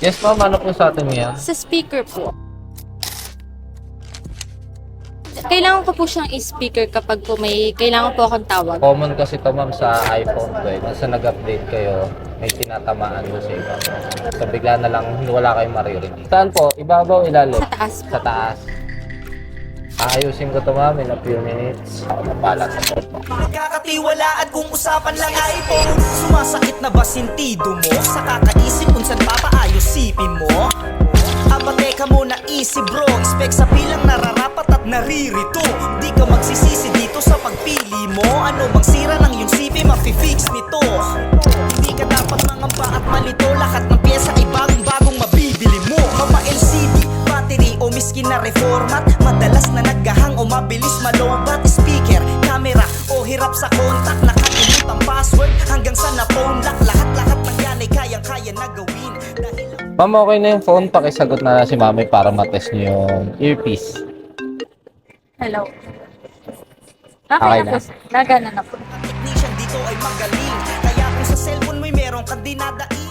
Yes ma'am, ano po sa atin yan? Sa speaker po. Kailangan ko po siyang i-speaker kapag po may kailangan po akong tawag. Common kasi ito ma'am sa iPhone 12. Nasa nag-update kayo, may tinatamaan mo sa iba. So bigla na lang wala kayong maririnig. Saan po? Ibabaw, ilalim? Sa taas po. Sa taas. Ayusin ko ito ma'am in a few minutes. Napala sa po. Kakatiwalaan kung usapan lang ay iPhone. Sumasakit na ba sintido mo? Sa kakaisip kung saan papaayos sipin mo? Aba teka muna easy bro, spec sa pilang nararapat at naririto. Di ka magsisisi dito sa pagpili mo. Ano bang sira ng iyong sipi, mafi-fix nito. Hindi ka dapat mangamba at malito. Lahat ng pyesa ay bagong-bagong mabibili mo. Mapa LCD, battery o miskin na reformat. Madalas na naghahang o mabilis malobat. Speaker, camera o hirap sa kontak. Nakalimut ang password hanggang sa na-phone lock. Lahat-lahat ng yan ay kayang-kaya na gawin. Dahil Ma'am, okay na yung phone. Pakisagot na si mami para matest niyo yung earpiece. Hello. Okay Okay, na. na po. Nagana na po. technician dito ay magaling. Kaya kung sa cellphone mo'y meron kang dinadaig,